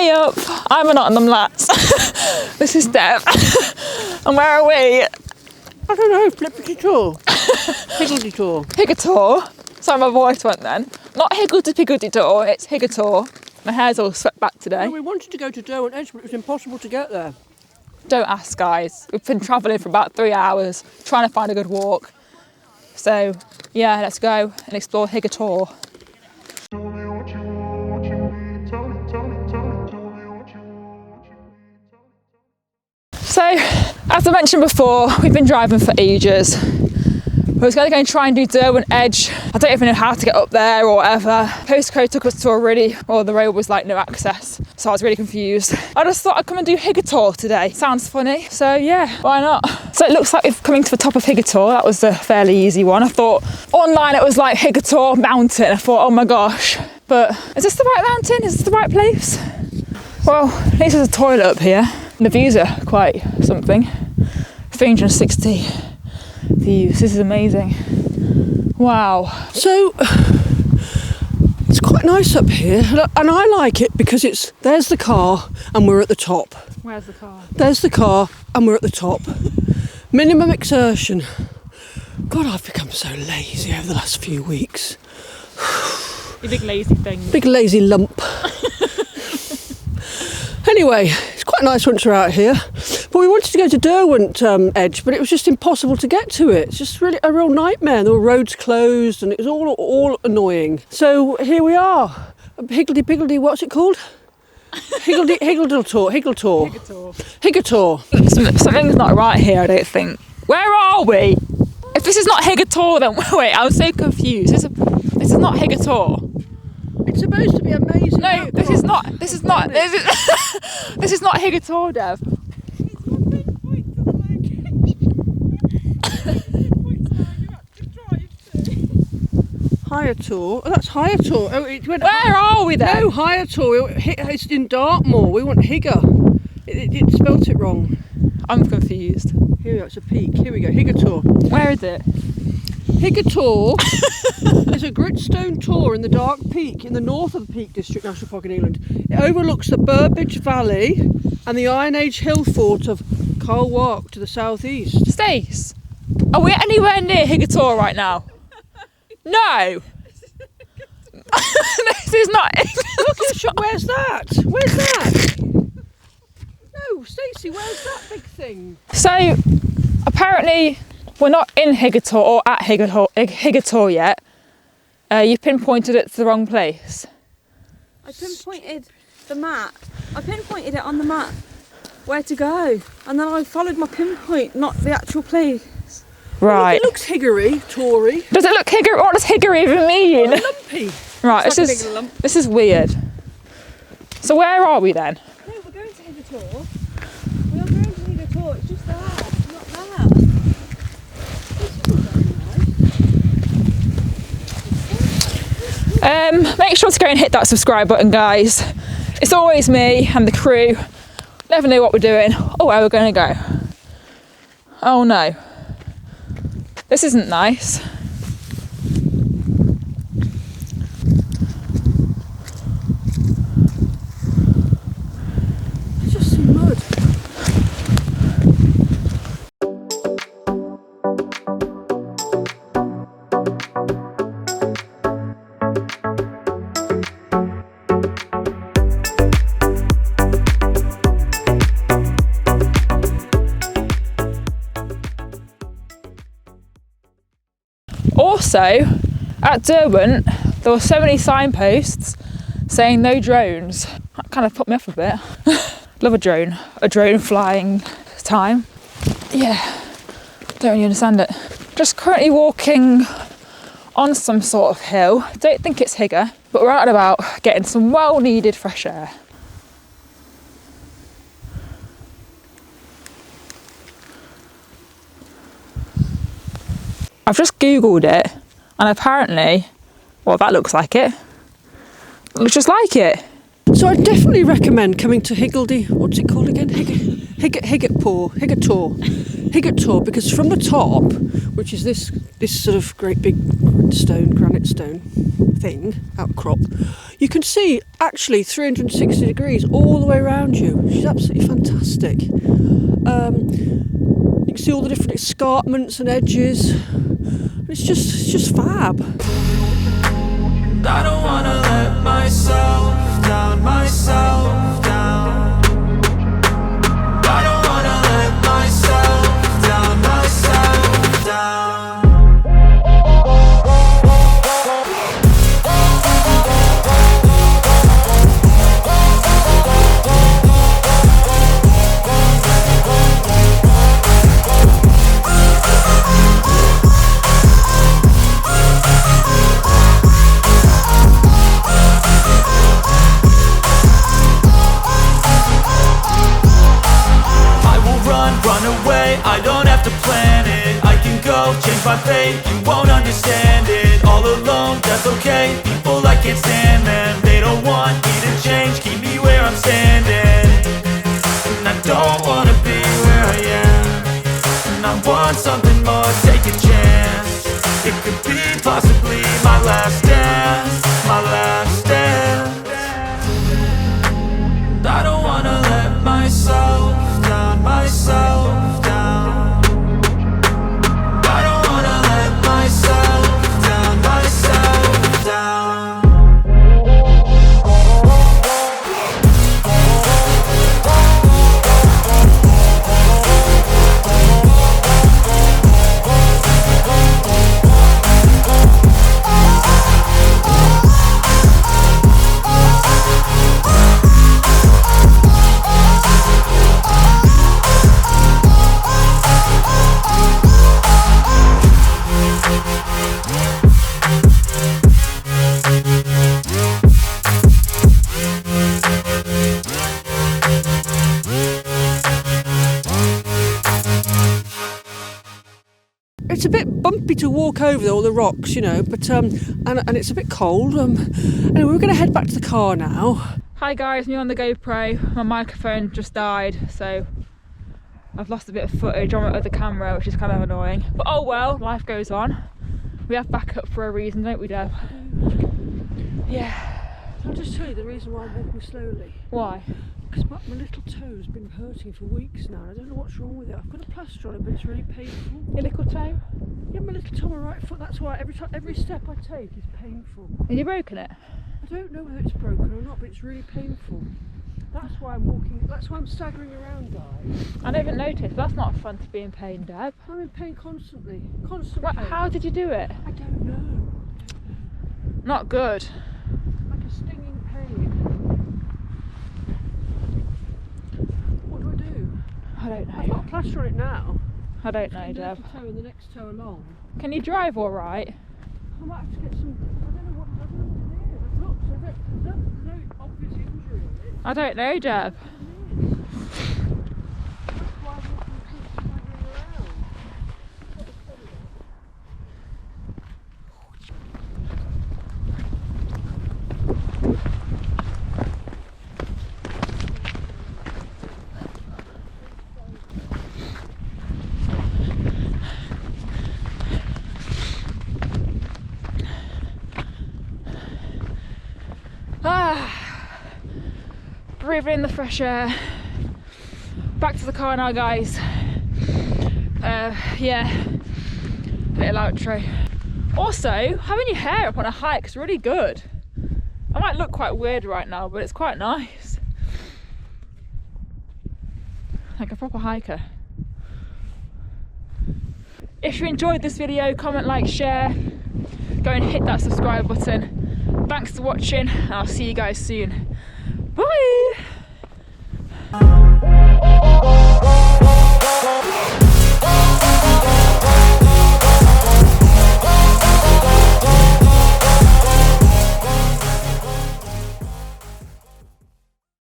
Hey up, I'm a Nott'm lads. This is Deb. And where are we? I don't know, Flippity Tor. Higgledy Tor. Higger Tor. Sorry, my voice went then. Not Higgledy Tor, it's Higger Tor. My hair's all swept back today. No, we wanted to go to Derwent Edge, but it was impossible to get there. Don't ask, guys. We've been travelling for about 3 hours, trying to find a good walk. So, yeah, let's go and explore Higger Tor. So, as I mentioned before, we've been driving for ages. We was going to go and try and do Derwent Edge. I don't even know how to get up there or whatever. Postcode took us to the road was like no access. So I was really confused. I just thought I'd come and do Higger Tor today. Sounds funny. So yeah, why not? So it looks like we've coming to the top of Higger Tor. That was a fairly easy one. I thought online it was like Higger Tor mountain. I thought, oh my gosh. But is this the right mountain? Is this the right place? Well, at least there's a toilet up here. And the views are quite something. 360 views. This is amazing. Wow. So, it's quite nice up here. And I like it because there's the car and we're at the top. Where's the car? There's the car and we're at the top. Minimum exertion. God, I've become so lazy over the last few weeks. You big lazy thing. Big lazy lump. Anyway, it's quite nice once you're out here. But we wanted to go to Derwent Edge, but it was just impossible to get to it. It's just really a real nightmare. The roads closed and it was all annoying. So here we are. Higgledy, what's it called? Higger Tor. Something's not right here, I don't think. Where are we? If this is not Higger Tor, then wait, I was so confused. This is not Higger Tor. It's supposed to be amazing. No, this is not Higger Tor, Dev. Higher Tor. Oh, that's Higher Tor. Oh, it went. Where are we then? No, Higher Tor. It's in Dartmoor. We want Higger. It spelt it wrong. I'm confused. Here we go. It's a peak. Here we go. Higger Tor. Where is it? Higger Tor is a gritstone tor in the Dark Peak in the north of the Peak District National Park in England. It overlooks the Burbage Valley and the Iron Age hill fort of Carlwark to the southeast. Stace, are we anywhere near Higger Tor right now? No. This is not. Look at the shot. Where's that? Where's that? No, Stacey, where's that big thing? So, apparently, we're not in Higger Tor or at Higger Tor yet. You pinpointed it to the wrong place. I pinpointed the map. I pinpointed it on the map where to go, and then I followed my pinpoint, not the actual place. Right. Well, it looks higgery, Tory. Does it look Higger? What does Higger even mean? Lumpy. Right. It's like a big lump. This is weird. So where are we then? No, we're going to Higger Tor. We are going to Higger Tor. It's just there. It's not there. Make sure to go and hit that subscribe button, guys. It's always me and the crew. Never know what we're doing or where we're going to go. Oh no. This isn't nice. It's just some mud. Also, at Derwent, there were so many signposts saying no drones. That kind of put me off a bit. Love a drone flying time. Yeah, don't really understand it. Just currently walking on some sort of hill. Don't think it's Higger, but we're out and about getting some well-needed fresh air. I've just googled it and apparently, well, that looks like it. It looks just like it. So I definitely recommend coming to what's it called again? Higger Tor, because from the top, which is this sort of great big granite stone thing, outcrop, you can see actually 360 degrees all the way around you, which is absolutely fantastic. You can see all the different escarpments and edges. It's just fab. I don't wanna let myself down, myself down. I don't wanna let myself down, myself down. Run away, I don't have to plan it. I can go, change my fate, you won't understand it. All alone, that's okay, people I can't stand them. They don't want me to change, keep me where I'm standing. And I don't wanna be where I am. And I want something more, take a chance. It could be possibly my last dance, my last dance. I don't wanna let myself down, myself down. I don't wanna let myself down, myself down. It's a bit bumpy to walk over all the rocks, you know, but and it's a bit cold. Anyway, we're going to head back to the car now. Hi guys, me on the GoPro. My microphone just died, so I've lost a bit of footage on my other camera, which is kind of annoying. But oh well, life goes on. We have backup for a reason, don't we, Deb? Yeah. I'll just tell you the reason why I'm walking slowly. Why? Because my little toe's been hurting for weeks now. I don't know what's wrong with it. I've got a plaster on it, but it's really painful. Your little toe? Yeah, my little toe, my right foot. That's why every step I take is painful. Have you broken it? I don't know whether it's broken or not, but it's really painful. That's why I'm walking. That's why I'm staggering around, guys. I never noticed. That's not fun to be in pain, Deb. I'm in pain constantly. Constant What, pain. how did you do it? I don't know. Not good. Like a stinging pain. What do I do? I don't I've got know. a plaster on it now. I don't know, The Deb. little toe and the next toe along. Can you drive all right? I might have to get some. I don't know what it is. Look, there's no obvious injury on it. I don't know, Deb. That's why I'm walking staggering around. Breathing in the fresh air. Back to the car now, guys. Yeah, little outro. Also, having your hair up on a hike is really good. I might look quite weird right now, but it's quite nice. Like a proper hiker. If you enjoyed this video, comment, like, share. Go and hit that subscribe button. Thanks for watching, and I'll see you guys soon. Bye!